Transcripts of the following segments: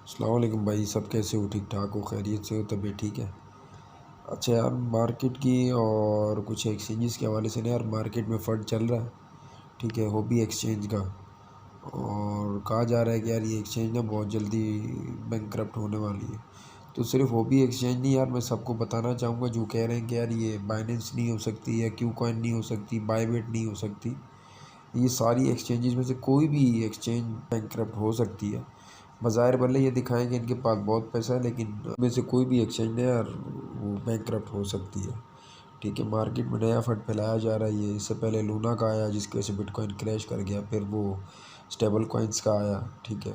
अस्सलाम वालेकुम भाई, सब कैसे हो? ठीक ठाक हो? खैरियत से हो? तबीयत ठीक है? अच्छा यार, मार्केट की और कुछ एक्सचेंजेस के हवाले से ना यार, मार्केट में फ़ंड चल रहा है। ठीक है, हॉबी एक्सचेंज का। और कहा जा रहा है कि यार ये एक्सचेंज ना बहुत जल्दी बैंकक्रप्ट होने वाली है। तो सिर्फ हॉबी एक्सचेंज नहीं यार, मैं सबको बताना चाहूँगा जो कह रहे हैं कि यार ये बाइनेंस नहीं हो सकती या क्यू कॉइन नहीं हो सकती, बायबिट नहीं हो सकती। ये सारी एक्सचेंजेस में से कोई भी एक्सचेंज बैंकक्रप्ट हो सकती है। बाज़ाहिर भले ये दिखाएं कि इनके पास बहुत पैसा है, लेकिन में से कोई भी एक्सचेंज ना यार वो बैंकक्रप्ट हो सकती है। ठीक है, मार्केट में नया फंड फैलाया जा रहा है। ये इससे पहले लूना का आया जिसकी वजह से बिटकॉइन क्रैश कर गया, फिर वो स्टेबल कॉइन्स का आया। ठीक है,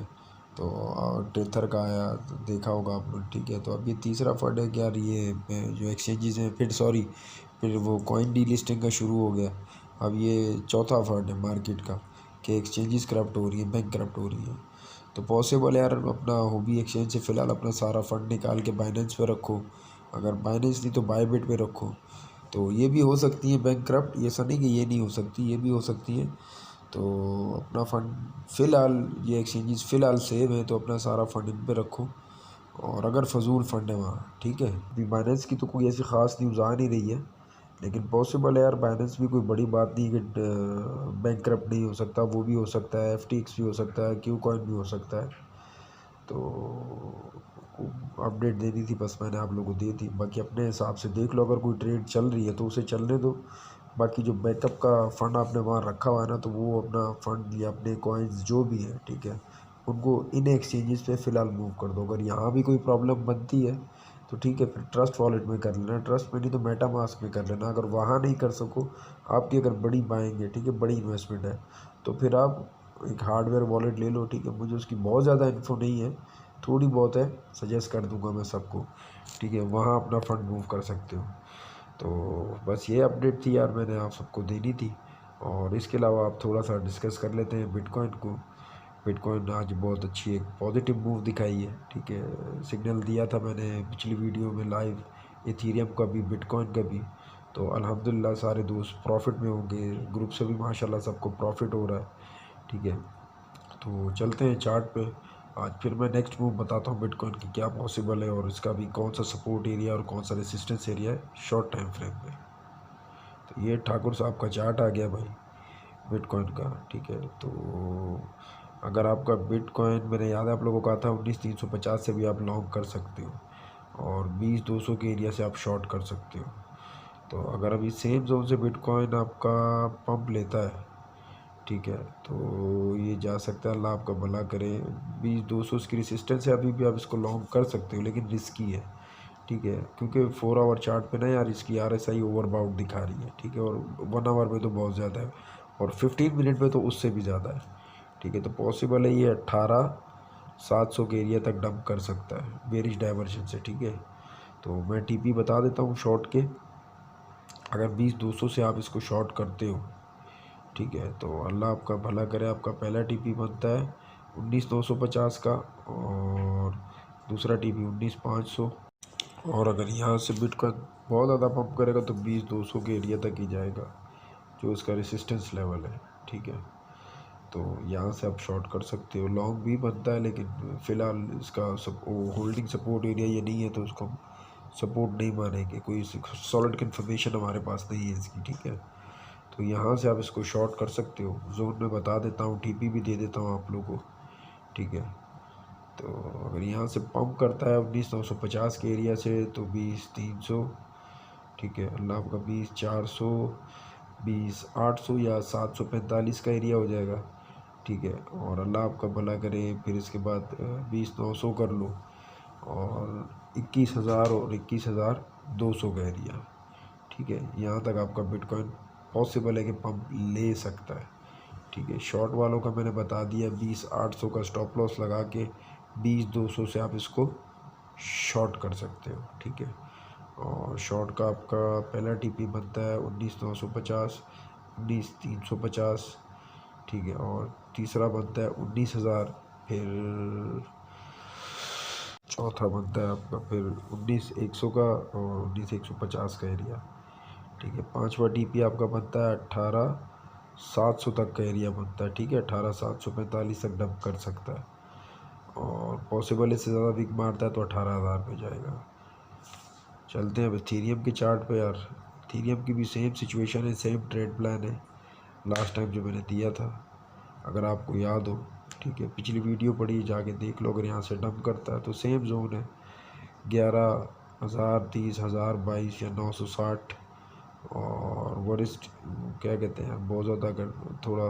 तो टेथर का आया, तो देखा होगा आपने। ठीक है, तो अब ये तीसरा फंड है कि यार ये जो एक्सचेंजेस हैं, फिर वो कॉइन डीलिस्टिंग का शुरू हो गया। अब ये चौथा फंड है मार्केट का कि एक्सचेंजेस करप्ट हो रही हैं, बैंक करप्ट हो रही हैं। तो पॉसिबल है यार, अपना हॉबी एक्सचेंज से फ़िलहाल अपना सारा फंड निकाल के बाइनेंस पे रखो। अगर बाइनेंस नहीं तो बायबिट पे रखो। तो ये भी हो सकती है बैंकक्रप्ट, ये ऐसा नहीं कि ये नहीं हो सकती, ये भी हो सकती है। तो अपना फ़ंड फ़िलहाल, ये एक्सचेंजेस फ़िलहाल सेव है तो अपना सारा फंड इन पे रखो। और अगर फ़जूल फ़ंड है वहाँ, ठीक है। अभी बाइनेंस की तो कोई ऐसी ख़ास न्यूज़ आ नहीं रही है, लेकिन पॉसिबल है यार, बाइनेंस भी कोई बड़ी बात नहीं कि बैंकक्रप्ट नहीं हो सकता। वो भी हो सकता है, एफटीएक्स भी हो सकता है, क्यू कॉइन भी हो सकता है। तो अपडेट देनी थी, बस मैंने आप लोगों को दी थी। बाकी अपने हिसाब से देख लो, अगर कोई ट्रेड चल रही है तो उसे चलने दो। बाकी जो बैकअप का फ़ंड आपने वहाँ रखा हुआ है ना, तो वो अपना फ़ंड या अपने कॉइन्स जो भी हैं, ठीक है, उनको इन एक्सचेंजेस पे फ़िलहाल मूव कर दो। अगर यहाँ भी कोई प्रॉब्लम बनती है तो ठीक है, फिर ट्रस्ट वॉलेट में कर लेना, ट्रस्ट में नहीं तो मेटामास्क में कर लेना। अगर वहाँ नहीं कर सको, आपकी अगर बड़ी बाइंग है, ठीक है, बड़ी इन्वेस्टमेंट है, तो फिर आप एक हार्डवेयर वॉलेट ले लो। ठीक है, मुझे उसकी बहुत ज़्यादा इन्फो नहीं है, थोड़ी बहुत है, सजेस्ट कर दूंगा मैं सबको। ठीक है, वहाँ अपना फ़ंड मूव कर सकते हो। तो बस ये अपडेट थी यार, मैंने आप सबको देनी थी। और इसके अलावा आप थोड़ा सा डिस्कस कर लेते हैं बिटकॉइन को। बिटकॉइन आज बहुत अच्छी एक पॉजिटिव मूव दिखाई है। ठीक है, सिग्नल दिया था मैंने पिछली वीडियो में लाइव, इथीरियम का भी बिटकॉइन का भी। तो अल्हम्दुलिल्लाह सारे दोस्त प्रॉफिट में होंगे, ग्रुप से भी माशाल्लाह सबको प्रॉफिट हो रहा है। ठीक है, तो चलते हैं चार्ट पे। आज फिर मैं नेक्स्ट मूव बताता हूँ बिटकॉइन की क्या पॉसिबल है और इसका भी कौन सा सपोर्ट एरिया और कौन सा रेसिस्टेंस एरिया है शॉर्ट टाइम फ्रेम में। तो ये ठाकुर साहब का चार्ट आ गया भाई बिटकॉइन का। ठीक है, तो अगर आपका बिटकॉइन, मैंने याद है आप लोगों को कहा था 19,350 से भी आप लॉन्ग कर सकते हो और 20,200 के एरिया से आप शॉर्ट कर सकते हो। तो अगर अभी सेम जोन से बिटकॉइन आपका पंप लेता है, ठीक है, तो ये जा सकता है, अल्लाह आपका भला करे। 20,200 इसकी रेसिस्टेंस है, अभी भी आप इसको लॉन्ग कर सकते हो, लेकिन रिस्की है। ठीक है, क्योंकि 4 आवर चार्ट पे ना यार इसकी RSI ओवरबाउट दिखा रही है। ठीक है, और 1 आवर में तो बहुत ज़्यादा है, और 15 मिनट में तो उससे भी ज़्यादा है। ठीक है, तो पॉसिबल है ये 18,700 के एरिया तक डंप कर सकता है बेरिश डाइवर्जन से। ठीक है, तो मैं TP बता देता हूँ शॉर्ट के। अगर 20,200 से आप इसको शॉर्ट करते हो, ठीक है, तो अल्लाह आपका भला करे। आपका पहला TP बनता है 19,950 का, और दूसरा TP 19,500। और अगर यहाँ से बिटकॉइन बहुत ज़्यादा पंप करेगा तो 20,200 के एरिया तक ही जाएगा, जो इसका रेसिस्टेंस लेवल है। ठीक है, तो यहाँ से आप शॉर्ट कर सकते हो। लॉन्ग भी बनता है, लेकिन फ़िलहाल इसका होल्डिंग सपोर्ट एरिया ये नहीं है, तो उसको हम सपोर्ट नहीं मानेंगे। कोई सॉलिड कन्फर्मेशन हमारे पास नहीं है इसकी। ठीक है, तो यहाँ से आप इसको शॉर्ट कर सकते हो। जोन में बता देता हूँ, TP भी दे देता हूँ आप लोगों को। ठीक है, तो अगर यहाँ से पंप करता है 19,950 के एरिया से तो 20,300। ठीक है, अल्लाह आपका 20,400, 20,800 या 745 का एरिया हो जाएगा। ठीक है, और अल्लाह आपका भला करे। फिर इसके बाद 20,900 कर लो, और 21,000 और 21,200 का एरिया। ठीक है, यहाँ तक आपका बिटकॉइन पॉसिबल है कि पंप ले सकता है। ठीक है, शॉर्ट वालों का मैंने बता दिया, 20,800 का स्टॉप लॉस लगा के 20,200 से आप इसको शॉर्ट कर सकते हो। ठीक है, और शॉर्ट का आपका पहला TP बनता है 19,950, 19,350। ठीक है, और तीसरा बनता है 19,000। फिर चौथा बनता है आपका फिर 19,100 का, और 19,150 का एरिया। ठीक है, पांचवा TP आपका बनता है 18,700 तक का एरिया बनता है। ठीक है, 18,745 तक डंप कर सकता है। और पॉसिबल इससे ज़्यादा वीक मारता है तो 18,000 पे जाएगा। चलते हैं अब इथेरियम के चार्ट पे यार। इथेरियम की भी सेम सिचुएशन है, सेम ट्रेड प्लान है लास्ट टाइम जो मैंने दिया था, अगर आपको याद हो। ठीक है, पिछली वीडियो पड़ी जाके देख लो। अगर यहाँ से डंप करता है तो सेम जोन है 11,000, 30,000, 22 या 960। और वरिस्ट क्या कहते हैं, बहुत ज़्यादा अगर थोड़ा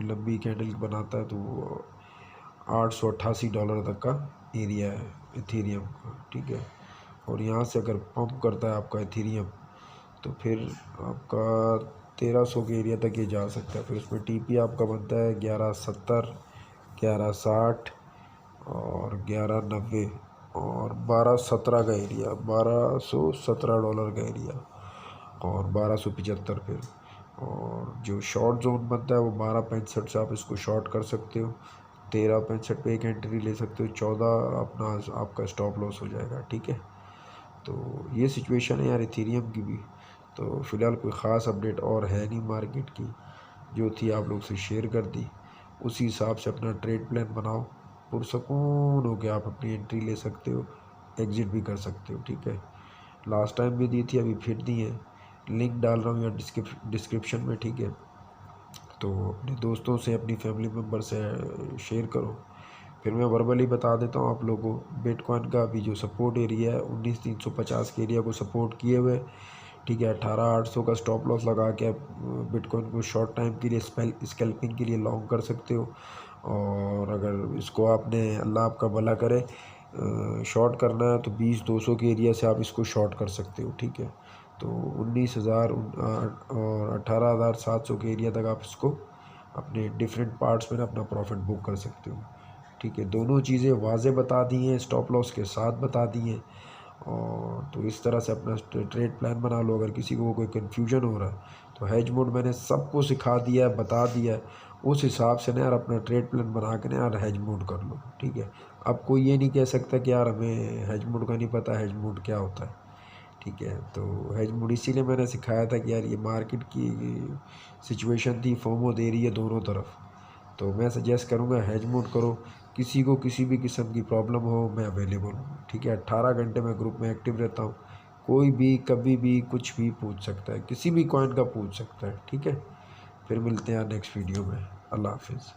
लंबी कैंडल बनाता है तो $888 तक का एरिया है इथेरियम का। ठीक है, और यहाँ से अगर पंप करता है आपका इथेरियम तो फिर आपका 1300 के एरिया तक ये जा सकता है। फिर उसमें टीपी आपका बनता है 1170, 1160 और 1190 और 1217 का एरिया, $1217 का एरिया और 1275 फिर। और जो शॉर्ट जोन बनता है वो 1265 से आप इसको शॉर्ट कर सकते हो। 1365 पे एक एंट्री ले सकते हो, 14 अपना आपका स्टॉप लॉस हो जाएगा। ठीक है, तो ये सिचुएशन है यार इथेरियम की भी। तो फ़िलहाल कोई ख़ास अपडेट और है नहीं मार्केट की, जो थी आप लोग से शेयर कर दी। उसी हिसाब से अपना ट्रेड प्लान बनाओ, पुरसकून हो के आप अपनी एंट्री ले सकते हो, एग्ज़िट भी कर सकते हो। ठीक है, लास्ट टाइम भी दी थी, अभी फिर दी है, लिंक डाल रहा हूँ या डिस्क्रिप्शन में। ठीक है, तो अपने दोस्तों से, अपनी फैमिली मेम्बर से शेयर करो। फिर मैं वर्बली बता देता हूँ आप लोगों को, बिटकॉइन का अभी जो सपोर्ट एरिया है 19,350 के एरिया को सपोर्ट किए हुए। ठीक है, 18,800 का स्टॉप लॉस लगा के आप बिटकॉइन को शॉर्ट टाइम के लिए स्कैल्पिंग के लिए लॉन्ग कर सकते हो। और अगर इसको आपने, अल्लाह आपका भला करे, शॉर्ट करना है तो 20,200 के एरिया से आप इसको शॉर्ट कर सकते हो। ठीक है, तो 19,000 और 18,700 के एरिया तक आप इसको अपने डिफरेंट पार्ट्स में अपना प्रॉफिट बुक कर सकते हो। ठीक है, दोनों चीज़ें वाज़े बता दी हैं, स्टॉप लॉस के साथ बता दी हैं। और तो इस तरह से अपना ट्रेड प्लान बना लो। अगर किसी को कोई कन्फ्यूजन हो रहा है तो हेज मोड मैंने सबको सिखा दिया है, बता दिया है। उस हिसाब से ना यार अपना ट्रेड प्लान बना के ना यार हेज मोड कर लो। ठीक है, अब कोई ये नहीं कह सकता कि यार हमें हेज मोड का नहीं पता, हेज मोड क्या होता है। ठीक है, तो हेज मोड इसीलिए मैंने सिखाया था कि यार ये मार्केट की सिचुएशन थी, फोमो दे रही है दोनों तरफ। तो मैं सजेस्ट करूँगा हेज मोड करो। किसी को किसी भी किस्म की प्रॉब्लम हो, मैं अवेलेबल हूँ। ठीक है, 18 घंटे मैं ग्रुप में एक्टिव रहता हूँ। कोई भी कभी भी कुछ भी पूछ सकता है, किसी भी कॉइन का पूछ सकता है। ठीक है, फिर मिलते हैं नेक्स्ट वीडियो में। अल्लाह हाफिज़।